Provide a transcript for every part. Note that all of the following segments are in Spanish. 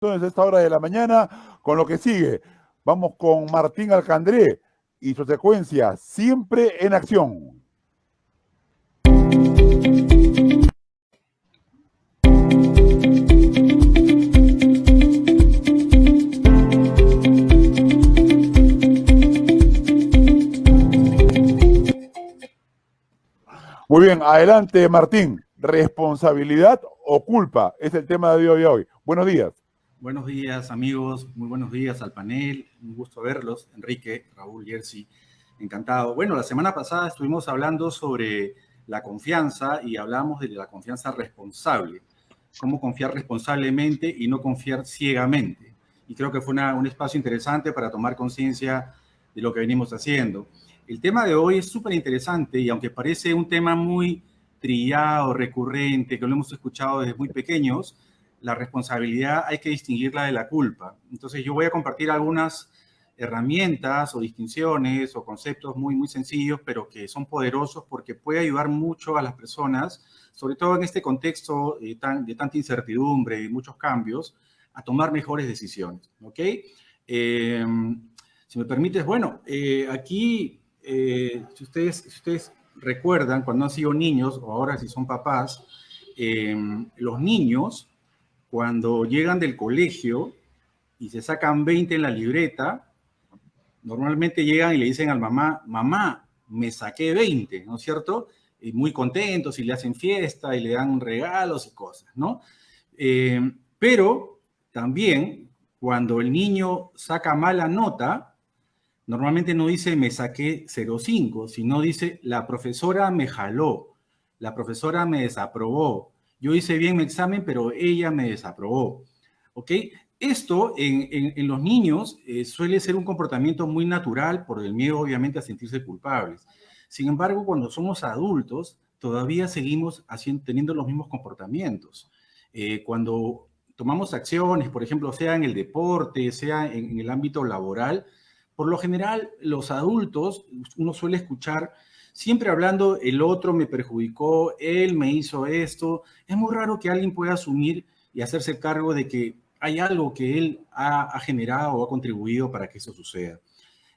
Entonces, a esta hora de la mañana, con lo que sigue. Vamos con Martín Alcandré y su secuencia, Siempre en Acción. Muy bien, adelante Martín. ¿Responsabilidad o culpa? Es el tema de hoy. Buenos días. Buenos días, amigos. Muy buenos días al panel. Un gusto verlos. Enrique, Raúl, Jersey. Encantado. Bueno, la semana pasada estuvimos hablando sobre la confianza y hablamos de la confianza responsable. Cómo confiar responsablemente y no confiar ciegamente. Y creo que fue un espacio interesante para tomar conciencia de lo que venimos haciendo. El tema de hoy es súper interesante y aunque parece un tema muy trillado, recurrente, que lo hemos escuchado desde muy pequeños, la responsabilidad hay que distinguirla de la culpa. Entonces yo voy a compartir algunas herramientas o distinciones o conceptos muy sencillos, pero que son poderosos porque puede ayudar mucho a las personas, sobre todo en este contexto de tanta incertidumbre y muchos cambios, a tomar mejores decisiones. ¿Ok? Si me permites, bueno, aquí, si ustedes recuerdan, cuando han sido niños o ahora si son papás, los niños cuando llegan del colegio y se sacan 20 en la libreta, normalmente llegan y le dicen al mamá, mamá, me saqué 20, ¿no es cierto? Y muy contentos y le hacen fiesta y le dan regalos y cosas, ¿no? Pero también cuando el niño saca mala nota, normalmente no dice me saqué 0,5, sino dice la profesora me jaló, la profesora me desaprobó, yo hice bien mi examen, pero ella me desaprobó. ¿Ok? Esto en los niños suele ser un comportamiento muy natural por el miedo, obviamente, a sentirse culpables. Sin embargo, cuando somos adultos, todavía seguimos teniendo los mismos comportamientos. Cuando tomamos acciones, por ejemplo, sea en el deporte, sea en el ámbito laboral, por lo general, los adultos, uno suele escuchar siempre hablando, el otro me perjudicó, él me hizo esto. Es muy raro que alguien pueda asumir y hacerse cargo de que hay algo que él ha generado o ha contribuido para que eso suceda.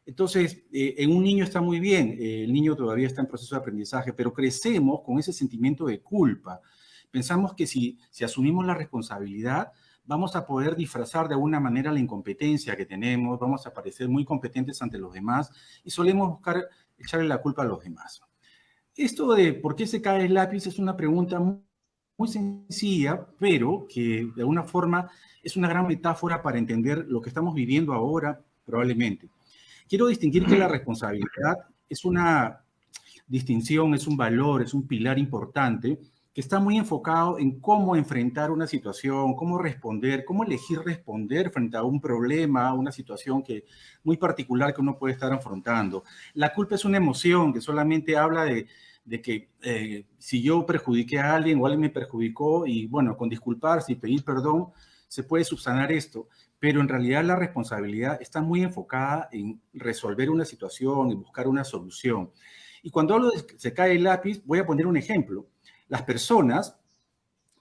Entonces, en un niño está muy bien, el niño todavía está en proceso de aprendizaje, pero crecemos con ese sentimiento de culpa. Pensamos que si asumimos la responsabilidad, vamos a poder disfrazar de alguna manera la incompetencia que tenemos, vamos a parecer muy competentes ante los demás y solemos buscar echarle la culpa a los demás. Esto de por qué se cae el lápiz es una pregunta muy sencilla, pero que de alguna forma es una gran metáfora para entender lo que estamos viviendo ahora, probablemente. Quiero distinguir que la responsabilidad es una distinción, es un valor, es un pilar importante que está muy enfocado en cómo enfrentar una situación, cómo responder, cómo elegir responder frente a un problema, una situación muy particular que uno puede estar afrontando. La culpa es una emoción que solamente habla de que si yo perjudiqué a alguien o alguien me perjudicó y bueno, con disculparse y pedir perdón, se puede subsanar esto, pero en realidad la responsabilidad está muy enfocada en resolver una situación y buscar una solución. Y cuando hablo de que se cae el lápiz, voy a poner un ejemplo. Las personas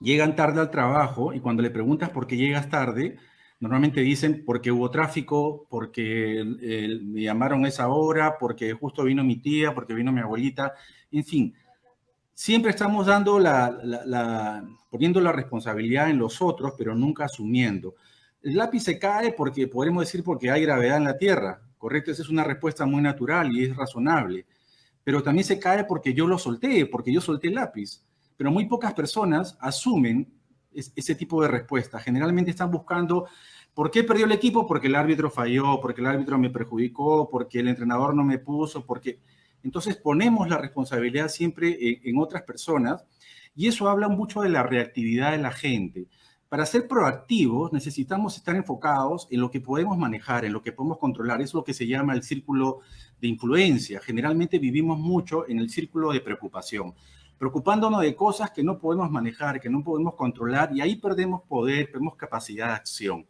llegan tarde al trabajo y cuando le preguntas por qué llegas tarde, normalmente dicen porque hubo tráfico, porque me llamaron a esa hora, porque justo vino mi tía, porque vino mi abuelita, en fin. Siempre estamos dando poniendo la responsabilidad en los otros, pero nunca asumiendo. El lápiz se cae porque, podemos decir, porque hay gravedad en la Tierra, ¿correcto? Esa es una respuesta muy natural y es razonable. Pero también se cae porque yo lo solté, porque yo solté el lápiz. Pero muy pocas personas asumen ese tipo de respuesta. Generalmente están buscando, ¿por qué perdió el equipo? Porque el árbitro falló, porque el árbitro me perjudicó, porque el entrenador no me puso, porque... Entonces ponemos la responsabilidad siempre en otras personas y eso habla mucho de la reactividad de la gente. Para ser proactivos necesitamos estar enfocados en lo que podemos manejar, en lo que podemos controlar. Es lo que se llama el círculo de influencia. Generalmente vivimos mucho en el círculo de preocupación, preocupándonos de cosas que no podemos manejar, que no podemos controlar y ahí perdemos poder, perdemos capacidad de acción.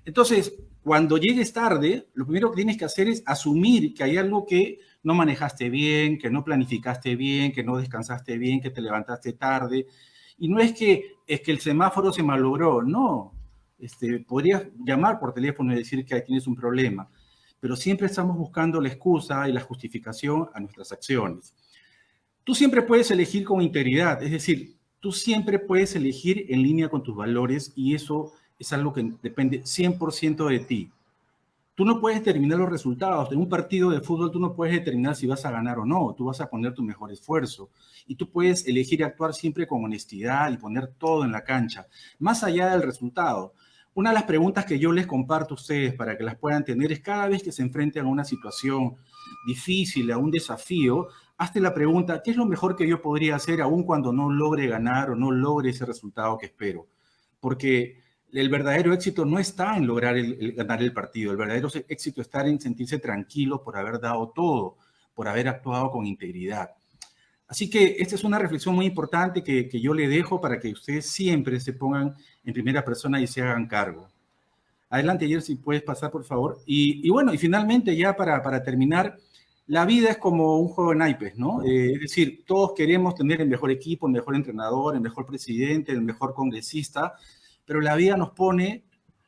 Entonces, cuando llegues tarde, lo primero que tienes que hacer es asumir que hay algo que no manejaste bien, que no planificaste bien, que no descansaste bien, que te levantaste tarde. Y no es que el semáforo se malogró, no. podrías llamar por teléfono y decir que tienes un problema, pero siempre estamos buscando la excusa y la justificación a nuestras acciones. Tú siempre puedes elegir con integridad, es decir, tú siempre puedes elegir en línea con tus valores y eso es algo que depende 100% de ti. Tú no puedes determinar los resultados. En un partido de fútbol tú no puedes determinar si vas a ganar o no. Tú vas a poner tu mejor esfuerzo. Y tú puedes elegir actuar siempre con honestidad y poner todo en la cancha, más allá del resultado. Una de las preguntas que yo les comparto a ustedes para que las puedan tener es cada vez que se enfrenten a una situación difícil, a un desafío, hazte la pregunta, ¿qué es lo mejor que yo podría hacer aun cuando no logre ganar o no logre ese resultado que espero? Porque el verdadero éxito no está en lograr ganar el partido. El verdadero éxito está en sentirse tranquilo por haber dado todo, por haber actuado con integridad. Así que esta es una reflexión muy importante que yo le dejo para que ustedes siempre se pongan en primera persona y se hagan cargo. Adelante, Ayer, si puedes pasar, por favor. Y bueno, y finalmente ya para terminar, la vida es como un juego de naipes, ¿no? Es decir, todos queremos tener el mejor equipo, el mejor entrenador, el mejor presidente, el mejor congresista, pero la vida nos pone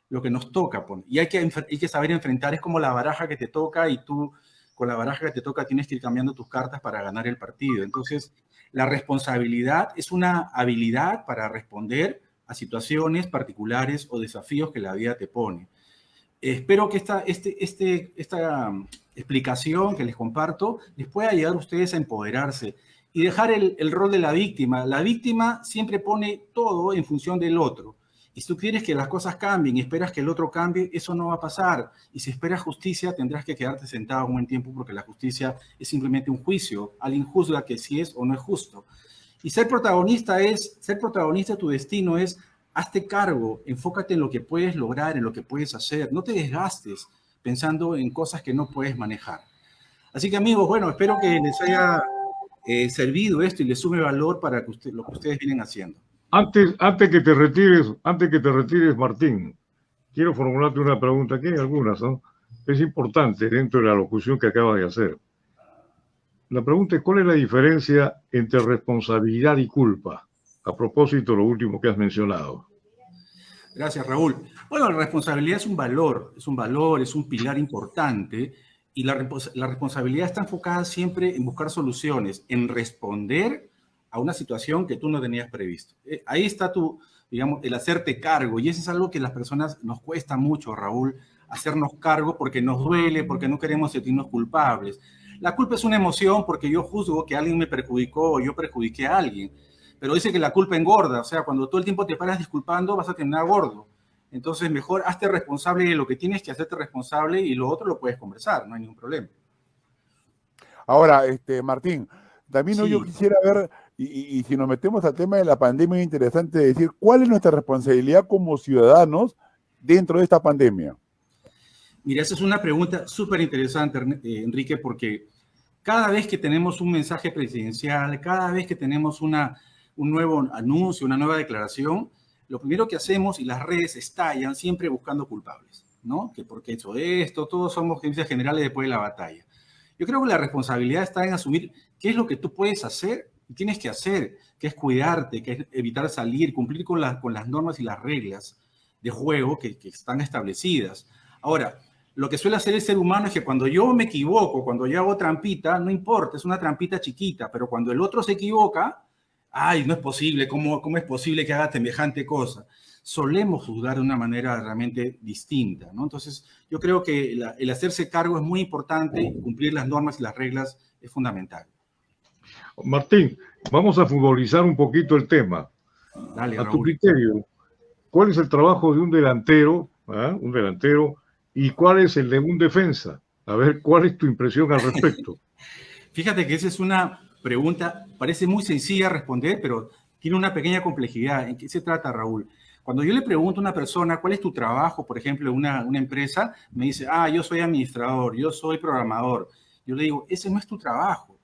lo que nos toca poner. Y hay que saber enfrentar, es como la baraja que te toca y tú con la baraja que te toca tienes que ir cambiando tus cartas para ganar el partido. Entonces, la responsabilidad es una habilidad para responder a situaciones particulares o desafíos que la vida te pone. Espero que esta explicación que les comparto les pueda ayudar a ustedes a empoderarse y dejar el rol de la víctima. La víctima siempre pone todo en función del otro. Y si tú quieres que las cosas cambien y esperas que el otro cambie, eso no va a pasar. Y si esperas justicia, tendrás que quedarte sentado un buen tiempo porque la justicia es simplemente un juicio. Alguien juzga que si es o no es justo. Y ser protagonista de tu destino es, hazte cargo, enfócate en lo que puedes lograr, en lo que puedes hacer. No te desgastes pensando en cosas que no puedes manejar. Así que, amigos, bueno, espero que les haya servido esto y les sume valor para que lo que ustedes vienen haciendo. Antes que te retires, Martín, quiero formularte una pregunta, aquí hay algunas, ¿no? Es importante dentro de la locución que acabas de hacer. La pregunta es, ¿cuál es la diferencia entre responsabilidad y culpa? A propósito de lo último que has mencionado. Gracias, Raúl. Bueno, la responsabilidad es un valor, es un pilar importante y la responsabilidad está enfocada siempre en buscar soluciones, en responder a una situación que tú no tenías previsto. Ahí está digamos, el hacerte cargo y eso es algo que a las personas nos cuesta mucho, Raúl, hacernos cargo porque nos duele, porque no queremos sentirnos culpables. La culpa es una emoción porque yo juzgo que alguien me perjudicó o yo perjudiqué a alguien. Pero dice que la culpa engorda, o sea, cuando todo el tiempo te paras disculpando vas a terminar gordo. Entonces, mejor hazte responsable de lo que tienes que hacerte responsable y lo otro lo puedes conversar, no hay ningún problema. Ahora, Martín, también Sí. yo quisiera ver, y si nos metemos al tema de la pandemia, es interesante decir cuál es nuestra responsabilidad como ciudadanos dentro de esta pandemia. Mira, esa es una pregunta súper interesante, Enrique, porque cada vez que tenemos un mensaje presidencial, cada vez que tenemos un nuevo anuncio, una nueva declaración, lo primero que hacemos y las redes estallan siempre buscando culpables, ¿no? Que porque hizo esto, todos somos gerencias generales después de la batalla. Yo creo que la responsabilidad está en asumir qué es lo que tú puedes hacer y tienes que hacer, que es cuidarte, que es evitar salir, cumplir con las normas y las reglas de juego que están establecidas. Ahora, lo que suele hacer el ser humano es que cuando yo me equivoco, cuando yo hago trampita, no importa, es una trampita chiquita, pero cuando el otro se equivoca, ay, no es posible, ¿cómo es posible que haga semejante cosa? Solemos juzgar de una manera realmente distinta, ¿no? Entonces, yo creo que el hacerse cargo es muy importante y cumplir las normas y las reglas es fundamental. Martín, vamos a futbolizar un poquito el tema. Dale, a Raúl. Tu criterio, ¿cuál es el trabajo de un delantero, y cuál es el de un defensa? A ver, ¿cuál es tu impresión al respecto? Fíjate que esa es una pregunta, parece muy sencilla responder, pero tiene una pequeña complejidad. ¿En qué se trata, Raúl? Cuando yo le pregunto a una persona, ¿cuál es tu trabajo? Por ejemplo, una empresa, me dice, yo soy administrador, yo soy programador. Yo le digo, ese no es tu trabajo,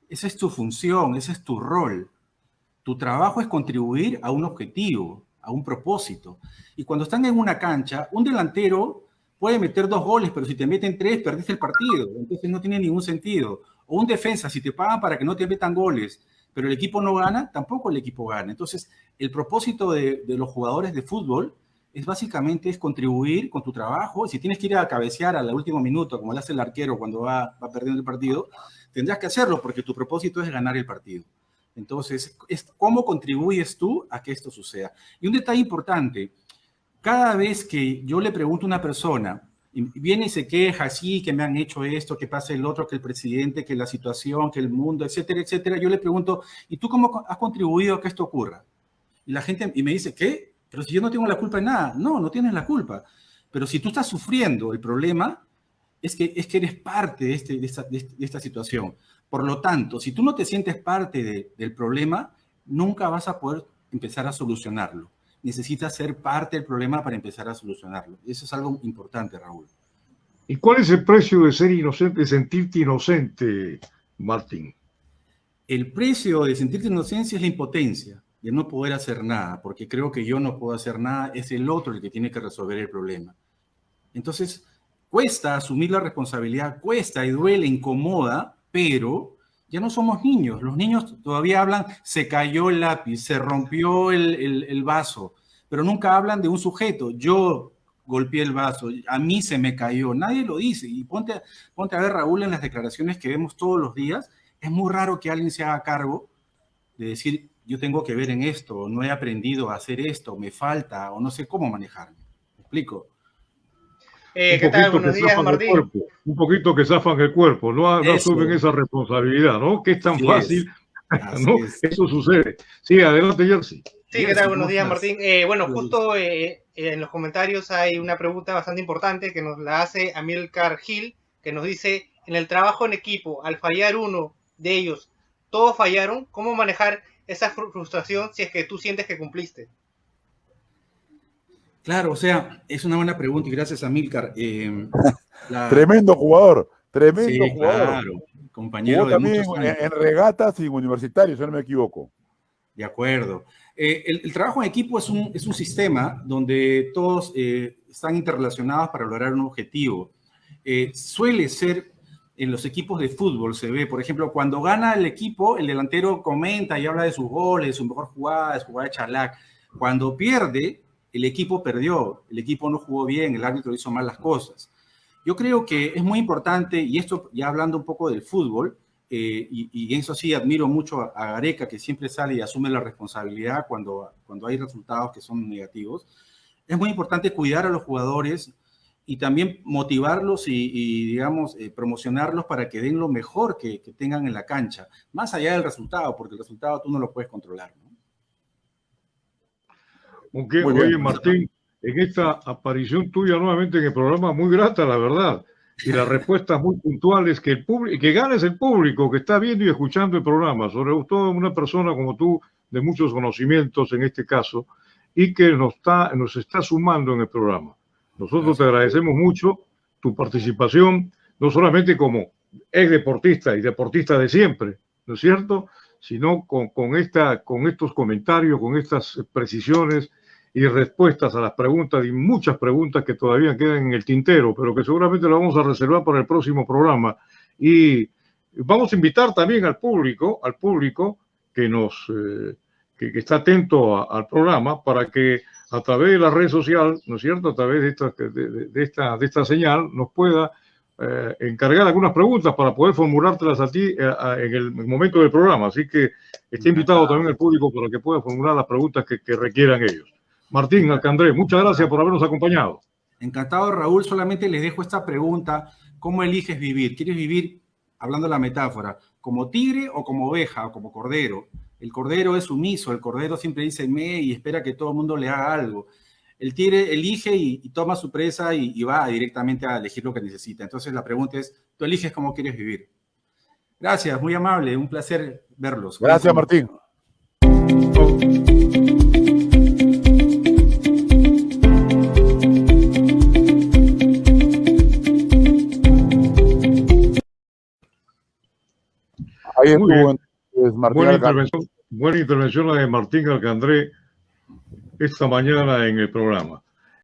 esa es tu función, ese es tu rol. Tu trabajo es contribuir a un objetivo, a un propósito. Y cuando están en una cancha, un delantero puede meter 2 goles, pero si te meten 3, perdiste el partido. Entonces no tiene ningún sentido. O un defensa, si te pagan para que no te metan goles, pero el equipo no gana, tampoco el equipo gana. Entonces, el propósito de los jugadores de fútbol es básicamente es contribuir con tu trabajo. Y si tienes que ir a cabecear al último minuto, como le hace el arquero cuando va perdiendo el partido, tendrás que hacerlo porque tu propósito es ganar el partido. Entonces, es cómo contribuyes tú a que esto suceda. Y un detalle importante, cada vez que yo le pregunto a una persona, y viene y se queja, sí, que me han hecho esto, que pasa el otro, que el presidente, que la situación, que el mundo, etcétera, etcétera, yo le pregunto, ¿y tú cómo has contribuido a que esto ocurra? Y la gente me dice, ¿qué? Pero si yo no tengo la culpa en nada. No, no tienes la culpa. Pero si tú estás sufriendo el problema, es que eres parte de esta situación. Por lo tanto, si tú no te sientes parte del problema, nunca vas a poder empezar a solucionarlo. Necesitas ser parte del problema para empezar a solucionarlo. Eso es algo importante, Raúl. ¿Y cuál es el precio de ser inocente, de sentirte inocente, Martín? El precio de sentirte inocencia es la impotencia, de no poder hacer nada, porque creo que yo no puedo hacer nada, es el otro el que tiene que resolver el problema. Entonces, cuesta asumir la responsabilidad, cuesta y duele, incomoda, pero ya no somos niños. Los niños todavía hablan, se cayó el lápiz, se rompió el vaso, pero nunca hablan de un sujeto. Yo golpeé el vaso, a mí se me cayó, nadie lo dice. Y ponte a ver, Raúl, en las declaraciones que vemos todos los días, es muy raro que alguien se haga cargo de decir, yo tengo que ver en esto, no he aprendido a hacer esto, me falta, o no sé cómo manejarme. ¿Me explico? ¿Qué tal? Buenos días, Martín. Un poquito que zafan el cuerpo, no asumen esa responsabilidad, ¿no? Que es tan fácil, ¿no? Eso sucede. Sí, adelante, Jersey. Sí, ¿qué tal? Buenos días, Martín. Bueno, justo en los comentarios hay una pregunta bastante importante que nos la hace Amílcar Gil, que nos dice, en el trabajo en equipo, al fallar uno de ellos, ¿todos fallaron? ¿Cómo manejar esa frustración si es que tú sientes que cumpliste? Claro, o sea, es una buena pregunta y gracias a Amílcar. Tremendo jugador, tremendo jugador. Claro, compañero jugó de también muchos años. en regatas y universitarios, si no me equivoco. De acuerdo. El trabajo en equipo es un sistema donde todos están interrelacionados para lograr un objetivo. Suele ser en los equipos de fútbol, se ve, por ejemplo, cuando gana el equipo, el delantero comenta y habla de sus goles, de su mejor jugada, de su jugada de Chalac. Cuando pierde, el equipo perdió, el equipo no jugó bien, el árbitro hizo mal las cosas. Yo creo que es muy importante, y esto ya hablando un poco del fútbol, y eso sí admiro mucho a Gareca, que siempre sale y asume la responsabilidad cuando hay resultados que son negativos. Es muy importante cuidar a los jugadores y también motivarlos y digamos, promocionarlos para que den lo mejor que tengan en la cancha, más allá del resultado, porque el resultado tú no lo puedes controlar, ¿no? Okay. Oye, Martín, en esta aparición tuya nuevamente en el programa, muy grata, la verdad, y las respuestas muy puntuales, que ganes el público que está viendo y escuchando el programa, sobre todo una persona como tú, de muchos conocimientos en este caso, y que nos está sumando en el programa. Nosotros te agradecemos mucho tu participación, no solamente como ex deportista y deportista de siempre, ¿no es cierto?, sino con estos comentarios, con estas precisiones y respuestas a las preguntas y muchas preguntas que todavía quedan en el tintero, pero que seguramente lo vamos a reservar para el próximo programa. Y vamos a invitar también al público que que está atento al programa, para que a través de la red social, ¿no es cierto?, a través de esta señal, nos pueda encargar algunas preguntas para poder formulártelas a ti en el momento del programa. Así que está invitado también el público para que pueda formular las preguntas que requieran ellos. Martín Alcandré, muchas gracias por habernos acompañado. Encantado, Raúl. Solamente les dejo esta pregunta. ¿Cómo eliges vivir? ¿Quieres vivir, hablando de la metáfora, como tigre o como oveja o como cordero? El cordero es sumiso, el cordero siempre dice me y espera que todo el mundo le haga algo. El tigre elige y toma su presa y va directamente a elegir lo que necesita. Entonces la pregunta es, ¿tú eliges cómo quieres vivir? Gracias, muy amable, un placer verlos. Gracias, Martín. Ahí estuvo buena intervención la de Martín Alcandré esta mañana en el programa.